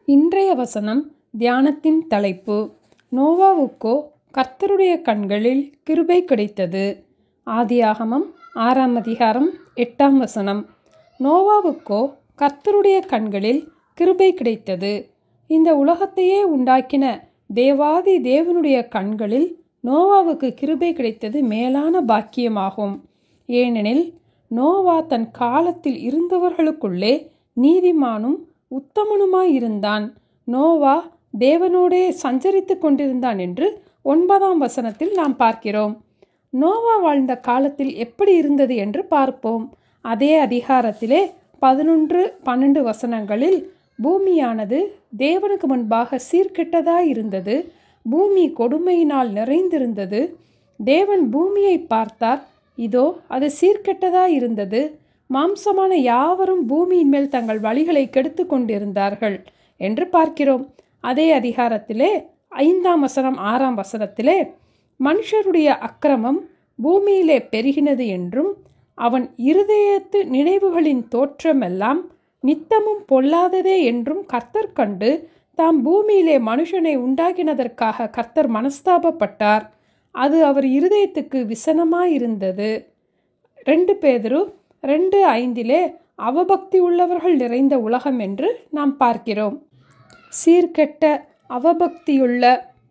இன்றைய வசனம் தியானத்தின் தலைப்பு, நோவாவுக்கோ கர்த்தருடைய கண்களில் கிருபை கிடைத்தது. ஆதியாகமம் 6ஆம் அதிகாரம் 8ஆம் வசனம். நோவாவுக்கோ கர்த்தருடைய கண்களில் கிருபை கிடைத்தது. இந்த உலகத்தையே உண்டாக்கின தேவாதி தேவனுடைய கண்களில் நோவாவுக்கு கிருபை கிடைத்தது மேலான பாக்கியமாகும். ஏனெனில் நோவா தன் காலத்தில் இருந்தவர்களுக்குள்ளே நீதிமானும் உத்தமனுமாயிருந்தான். நோவா தேவனோடே சஞ்சரித்து கொண்டிருந்தான் என்று 9ஆம் வசனத்தில் நாம் பார்க்கிறோம். நோவா வாழ்ந்த காலத்தில் எப்படி இருந்தது என்று பார்ப்போம். அதே அதிகாரத்திலே 11, 12 வசனங்களில் பூமியானது தேவனுக்கு முன்பாக சீர்கெட்டதாயிருந்தது, பூமி கொடுமையினால் நிறைந்திருந்தது. தேவன் பூமியை பார்த்தார், இதோ அது சீர்கெட்டதாயிருந்தது, மாம்சமான யாவரும் பூமியின் மேல் தங்கள் வழிகளை கெடுத்து கொண்டிருந்தார்கள் என்று பார்க்கிறோம். அதே அதிகாரத்திலே 5ஆம் வசனம் 6ஆம் வசனத்திலே மனுஷருடைய அக்கிரமம் பூமியிலே பெருகினது என்றும் அவன் இருதயத்து நினைவுகளின் தோற்றமெல்லாம் நித்தமும் பொல்லாததே என்றும் கர்த்தர் கண்டு தாம் பூமியிலே மனுஷனை உண்டாக்கினதற்காக கர்த்தர் மனஸ்தாபப்பட்டார். அது அவர் இருதயத்துக்கு விசனமாயிருந்தது. 2 பேதுரு 2:5 அவபக்தி உள்ளவர்கள் நிறைந்த உலகம் என்று நாம் பார்க்கிறோம். சீர்கெட்ட அவபக்தியுள்ள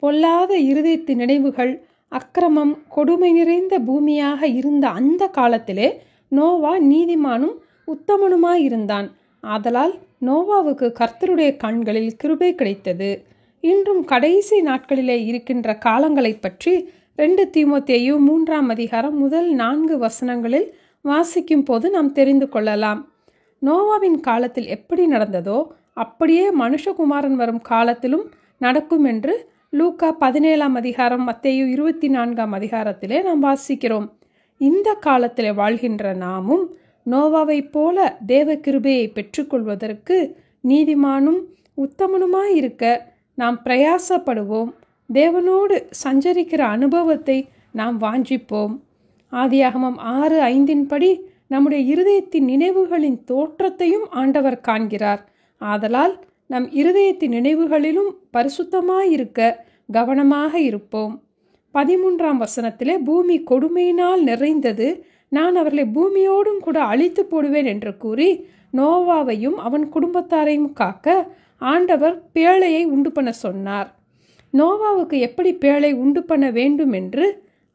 பொல்லாத இருதயத்து நினைவுகள், அக்கிரமம், கொடுமை நிறைந்த பூமியாக இருந்த அந்த காலத்திலே நோவா நீதிமானும் உத்தமனுமாயிருந்தான். ஆதலால் நோவாவுக்கு கர்த்தருடைய கண்களில் கிருபை கிடைத்தது. இன்றும் கடைசி நாட்களிலே இருக்கின்ற காலங்களை பற்றி 2 தீமோத்தேயு 3ஆம் அதிகாரம் முதல் 4 வசனங்களில் வாசிக்கும் போது நாம் தெரிந்து கொள்ளலாம். நோவாவின் காலத்தில் எப்படி நடந்ததோ அப்படியே மனுஷகுமாரன் வரும் காலத்திலும் நடக்கும் என்று லூக்கா 17ஆம் அதிகாரம், மத்தேயு 24ஆம் அதிகாரத்திலே நாம் வாசிக்கிறோம். இந்த காலத்திலே வாழ்கின்ற நாமும் நோவாவை போல தேவ கிருபையை பெற்றுக்கொள்வதற்கு நீதிமானும் உத்தமனுமாயிருக்க நாம் பிரயாசப்படுவோம். தேவனோடு சஞ்சரிக்கிற அனுபவத்தை நாம் வாஞ்சிப்போம். ஆதியாகமம் 6:5 படி நம்முடைய இருதயத்தின் நினைவுகளின் தோற்றத்தையும் ஆண்டவர் காண்கிறார். ஆதலால் நம் இருதயத்தின் நினைவுகளிலும் பரிசுத்தமாயிருக்க கவனமாக இருப்போம். 13ஆம் வசனத்திலே பூமி கொடுமையினால் நிறைந்தது, நான் அவர்களை பூமியோடும் கூட அழித்து போடுவேன் என்று கூறி நோவாவையும் அவன் குடும்பத்தாரையும் காக்க ஆண்டவர் பேழையை உண்டு பண்ண சொன்னார். நோவாவுக்கு எப்படி பேழை உண்டு பண்ண வேண்டும் என்று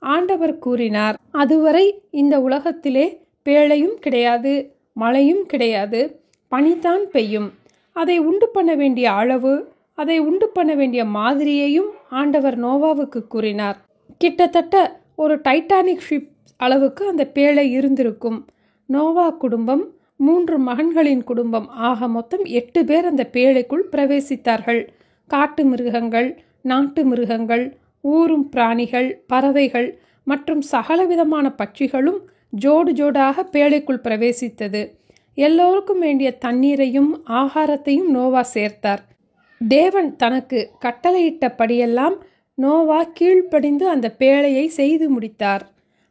ஆண்டவர் கூறினார். அதுவரை இந்த உலகத்திலே பேழையும் கிடையாது, மழையும் கிடையாது, பனிதான் பெய்யும். அதை உண்டு பண்ண வேண்டிய அளவு, அதை உண்டு பண்ண வேண்டிய மாதிரியையும் ஆண்டவர் நோவாவுக்கு கூறினார். கிட்டத்தட்ட ஒரு டைட்டானிக் ஷிப் அளவுக்கு அந்த பேழை இருந்திருக்கும். நோவா குடும்பம் 3 மகன்களின் குடும்பம் ஆக மொத்தம் 8 பேர் அந்த பேழைக்குள் பிரவேசித்தார்கள். காட்டு மிருகங்கள், நாட்டு மிருகங்கள், ஊரும் பிராணிகள், பறவைகள் மற்றும் சகலவிதமான பட்சிகளும் ஜோடு ஜோடாக பேழைக்குள் பிரவேசித்தது. எல்லோருக்கும் வேண்டிய தண்ணீரையும் ஆகாரத்தையும் நோவா சேர்த்தார். தேவன் தனக்கு கட்டளையிட்டபடியெல்லாம் நோவா கீழ்ப்படிந்து அந்த பேழையை செய்து முடித்தார்.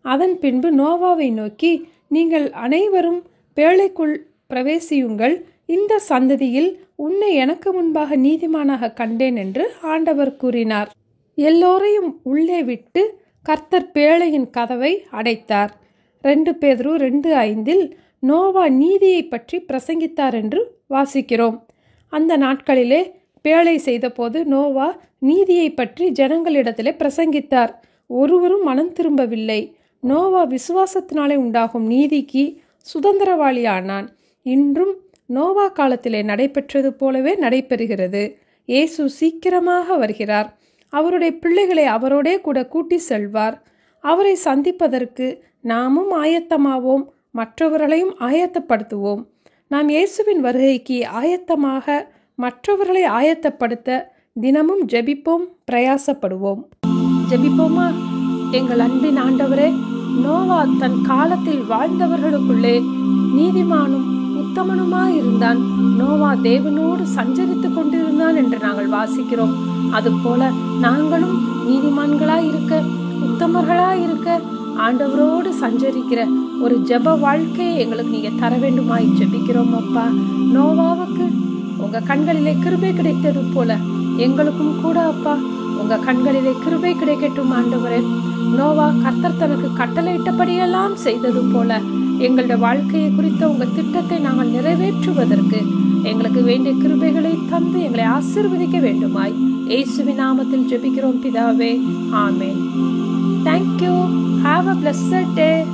அதன் பின்பு நோவாவை நோக்கி, நீங்கள் அனைவரும் பேழைக்குள் பிரவேசியுங்கள், இந்த சந்ததியில் உன்னை எனக்கு முன்பாக நீதிமானாக கண்டேன் என்று ஆண்டவர் கூறினார். எல்லோரையும் உள்ளே விட்டு கர்த்தர் பேழையின் கதவை அடைத்தார். 2 பேதுரு 2:5 நோவா நீதியை பற்றி பிரசங்கித்தார் என்று வாசிக்கிறோம். அந்த நாட்களிலே பேழை செய்தபோது நோவா நீதியை பற்றி ஜனங்களிடத்திலே பிரசங்கித்தார். ஒருவரும் மனம் திரும்பவில்லை. நோவா விசுவாசத்தினாலே உண்டாகும் நீதிக்கு சுதந்திரவாளியானான். இன்றும் நோவா காலத்திலே நடைபெற்றது போலவே நடைபெறுகிறது. இயேசு சீக்கிரமாக வருகிறார். அவருடைய பிள்ளைகளை அவரோடே கூட கூட்டி செல்வார். அவரை சந்திப்பதற்கு நாமும் ஆயத்தமாவோம், மற்றவர்களையும் ஆயத்தப்படுத்துவோம். நாம் இயேசுவின் வருகைக்கு ஆயத்தமாக மற்றவர்களை ஆயத்தப்படுத்த தினமும் ஜெபிப்போம், பிரயாசப்படுவோம். ஜெபிப்போமா? எங்கள் அன்பின் ஆண்டவரே, நோவா தன் காலத்தில் வாழ்ந்தவர்களுக்குள்ளே நீதிமானும் உத்தமனுமாயிருந்தான். நோவா தேவனோடு சஞ்சரித்து கொண்டிருந்தான் என்று நாங்கள் வாசிக்கிறோம். அதுபோல நாங்களும் நீதிமான்களாயிருக்க, உத்தமர்களாயிருக்க, ஆண்டவரோடு சஞ்சரிக்கிற ஒரு ஜெப வாழ்க்கையை எங்களுக்கு நீங்க தர வேண்டுமாய் ஜெபிக்கிறோம் அப்பா. நோவாவுக்கு உங்க கண்களிலே கிருபை கிடைத்தது போல எங்களுக்கும் கூட அப்பா உங்க கண்களிலே கிருபை கிடைக்கட்டும் ஆண்டவரே. நோவா கர்த்தர் தனக்கு கட்டளையிட்டபடியெல்லாம் செய்தது போல எங்களுடைய வாழ்க்கையை குறித்த உங்க திட்டத்தை நாங்கள் நிறைவேற்றுவதற்கு எங்களுக்கு வேண்டிய கிருபைகளை தந்து எங்களை ஆசீர்வதிக்க வேண்டுமாய் இயேசுவின் நாமத்தில் ஜெபிக்கிறோம் பிதாவே. ஆமென். Thank you. Have a blessed day.